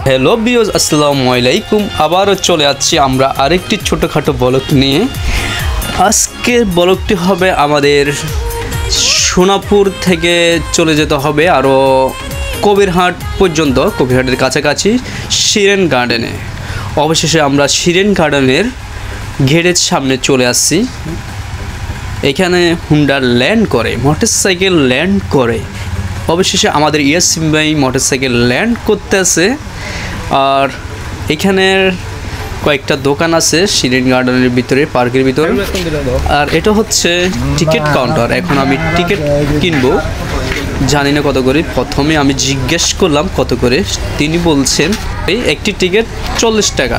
Hello viewers, আসসালামু আলাইকুম। আবারও চলে যাচ্ছি আমরা আরেকটি ছোটোখাটো ব্লগ নিয়ে। আজকের ব্লগটি হবে আমাদের সোনাপুর থেকে চলে যেতে হবে আরও কবিরহাট পর্যন্ত, কবিরহাটের কাছাকাছি শিরেন গার্ডেনে। অবশেষে আমরা শিরেন গার্ডেনের গেটের সামনে চলে আসছি। এখানে হুন্ডা ল্যান্ড করে, মোটরসাইকেল ল্যান্ড করে। অবশেষে আমাদের ইয়াসিম ভাই মোটরসাইকেল ল্যান্ড করতে আছে। আর এখানের কয়েকটা দোকান আছে শিরেন গার্ডেনের ভিতরে, পার্কের ভিতরে। আর এটা হচ্ছে টিকিট কাউন্টার। এখন আমি টিকিট কিনবো, জানি না কত করে। প্রথমে আমি জিজ্ঞেস করলাম কত করে, তিনি বলছেন এই একটি টিকিট 40 টাকা।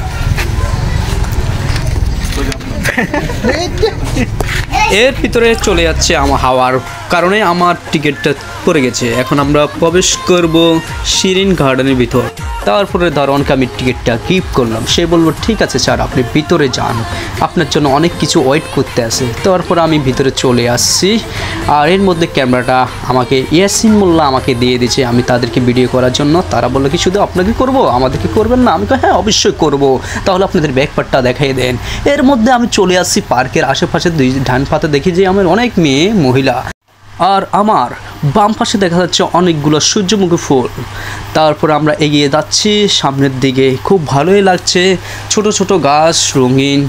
এর ভিতরে চলে যাচ্ছে আমার হাওয়ার কারণে আমার টিকিটটা পড়ে গেছে। এখন আমরা প্রবেশ করব শিরেন গার্ডেনের ভিতর। তারপরে দারোয়ানকে আমি টিকিটটা গিফট করলাম। সে বলল ঠিক আছে স্যার, আপনি ভিতরে যান, আপনার জন্য অনেক কিছু ওয়েট করতে আছে। তারপর আমি ভিতরে চলে আসছি। আর এর মধ্যে ক্যামেরাটা আমাকে ইয়াসিন মোল্লা আমাকে দিয়ে দিয়েছে আমি তাদেরকে ভিডিও করার জন্য। তারা বললো কি শুধু আপনাকে করব, আমাদেরকে করবেন না? আমি হ্যাঁ অবশ্যই করব, তাহলে আপনাদের ব্যাকপার্টটা দেখাই দেন। এর মধ্যে আমি চলে আসছি পার্কের আশেপাশে। ডান পাতে দেখি যে আমার অনেক মেয়ে মহিলা, আর আমার বাম পাশে দেখা যাচ্ছে অনেকগুলো সূর্যমুখী ফুল। তারপর আমরা এগিয়ে যাচ্ছি সামনের দিকে। খুব ভালোই লাগছে, ছোট ছোট গাছ, রঙিন।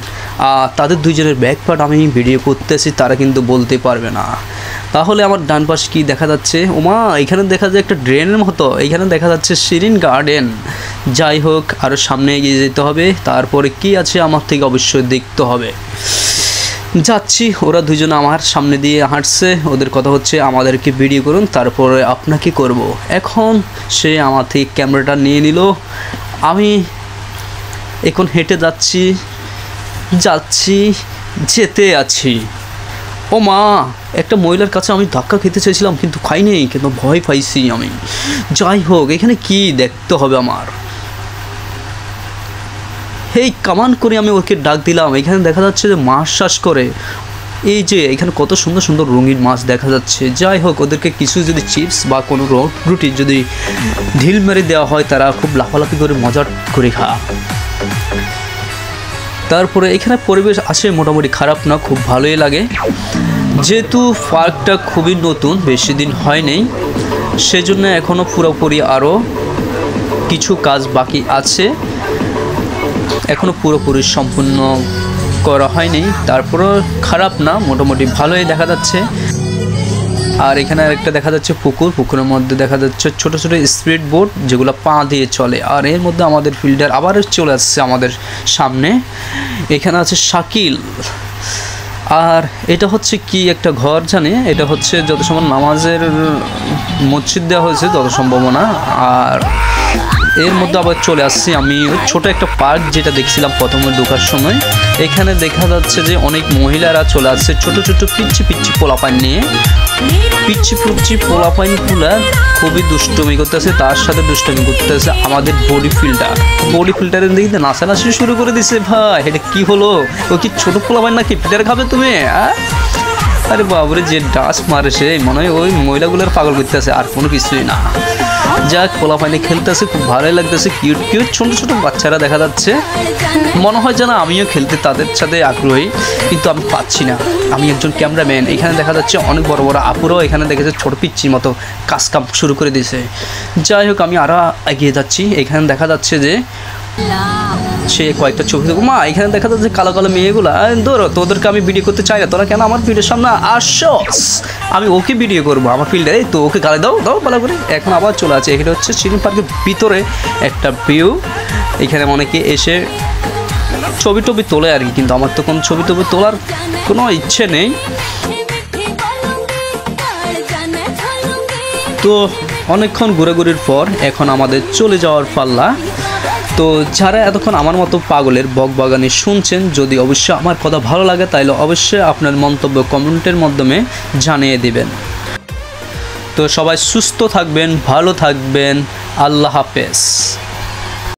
তাদের দুইজনের ব্যাকপার্ট আমি ভিডিও করতেছি, তারা কিন্তু বলতে পারবে না। তাহলে আমার ডান পাশে কি দেখা যাচ্ছে? ওমা, এখানে দেখা যায় একটা ড্রেনের মতো। এখানে দেখা যাচ্ছে শিরেন গার্ডেন। যাই হোক, আরও সামনে এগিয়ে যেতে হবে। তারপরে কি আছে আমার থেকে অবশ্যই দেখতে হবে। যাচ্ছি, ওরা দুজন আমার সামনে দিয়ে হাঁটছে। ওদের কথা হচ্ছে আমাদেরকে ভিডিও করুন, তারপরে আপনাকে করব। এখন সে আমার থেকে ক্যামেরাটা নিয়ে নিল। আমি এখন হেঁটে যাচ্ছি যেতে আছি। ও মা, একটা মহিলার কাছে আমি ধাক্কা খেতে চেয়েছিলাম কিন্তু খাইনি, কিন্তু ভয় পাইছি আমি। যাই হোক, এখানে কি দেখতে হবে আমার। এই কামান করে আমি ওকে ডাক দিলাম। এখানে দেখা যাচ্ছে যে মাছ চাষ করে। এই যে এখানে কত সুন্দর সুন্দর রঙিন মাছ দেখা যাচ্ছে। যাই হোক, ওদেরকে কিছু যদি চিপস বা কোনো রুটি যদি ঢিল মেরে দেওয়া হয়, তারা খুব লাফালাফি করে মজা করে খায়। তারপরে এখানে পরিবেশ আছে মোটামুটি খারাপ না, খুব ভালোই লাগে। যেহেতু পার্কটা খুবই নতুন, বেশি দিন হয়নি, সেজন্য এখনও পুরোপুরি আরও কিছু কাজ বাকি আছে, এখনও পুরোপুরি সম্পূর্ণ করা হয়নি। তারপরও খারাপ না, মোটামুটি ভালোই দেখা যাচ্ছে। আর এখানে আরেকটা দেখা যাচ্ছে পুকুর। পুকুরের মধ্যে দেখা যাচ্ছে ছোট ছোট স্পিড বোট, যেগুলো পা দিয়ে চলে। আর এর মধ্যে আমাদের ফিল্ডার আবার চলে আসছে আমাদের সামনে। এখানে আছে শাকিল। আর এটা হচ্ছে কি একটা ঘর জানে, এটা হচ্ছে যত সম্ভব নামাজের মসজিদ দেওয়া হয়েছে যত সম্ভাবনা। আর এর মধ্যে আবার চলে আসছি আমি ছোট একটা পার্ক, যেটা দেখছিলাম প্রথমে ঢোকার সময়। এখানে দেখা যাচ্ছে যে অনেক মহিলারা চলে আসছে ছোট ছোট পিচ্ছি পিচ্ছি পোলাপান নিয়ে। পিচ্ছি পিচ্ছি পোলাপাইনগুলা খুবই দুষ্টমি করতেছে, তার সাথে দুষ্টমি করতেছে আমাদের বডি ফিল্টারের দিকে নাচানাচি শুরু করে দিছে। ভাই, এটা কি হলো? ও কি ছোট পোলাপাইন নাকি? ফিল্টার খাবে তুমি? আরে বাবুরে, যে ডাস মারে সে মনে হয় ওই মহিলাগুলোর পাগল করতেছে, আর কোনো কিছুই না। যাক, পোলাপাইনে খেলতেছে, খুব ভালোই লাগতেছে। কিউট কিউট ছোট ছোট বাচ্চারা দেখা যাচ্ছে। মনে হয় যেন আমিও খেলতে তাদের সাথে আগ্রহী, কিন্তু আমি পাচ্ছি না। আমি একজন ক্যামেরাম্যান। এখানে দেখা যাচ্ছে অনেক বড় বড় আপুরাও এখানে দেখা যাচ্ছে ছোটো পিচ্ছির মতো কাজ কাম শুরু করে দিয়েছে। যাই হোক, আমি আরও এগিয়ে যাচ্ছি। এখানে দেখা যাচ্ছে যে সে কয়েকটা ছবি দেখবো। মা, এখানে দেখা যাচ্ছে কালো কালো মেয়েগুলো। ধরো, তোদেরকে আমি ভিডিও করতে চাই না, তোরা কেন আমার ভিডিওর সামনে আসছস? আমি ওকে ভিডিও করবো আমার ফিল্ডে, তো ওকে গালে দাও ভালো করে। এখন আবার চলে আছে। এখানে হচ্ছে শিরেন পার্কের ভিতরে একটা ভিউ। এখানে অনেকে এসে ছবি টবি তোলে আর কি, কিন্তু আমার তো কোনো ছবি টবি তোলার কোনো ইচ্ছে নেই। তো অনেকক্ষণ ঘোরাঘুরির পর এখন আমাদের চলে যাওয়ার পাল্লা। তো যারা এতক্ষণ আমার মতো পাগলের বকবাগানি শুনছেন, যদি অবশ্যই আমার কথা ভালো লাগে, তাহলে অবশ্যই আপনার মন্তব্য কমেন্টের মাধ্যমে জানিয়ে দিবেন। তো সবাই সুস্থ থাকবেন, ভালো থাকবেন। আল্লাহ হাফেজ।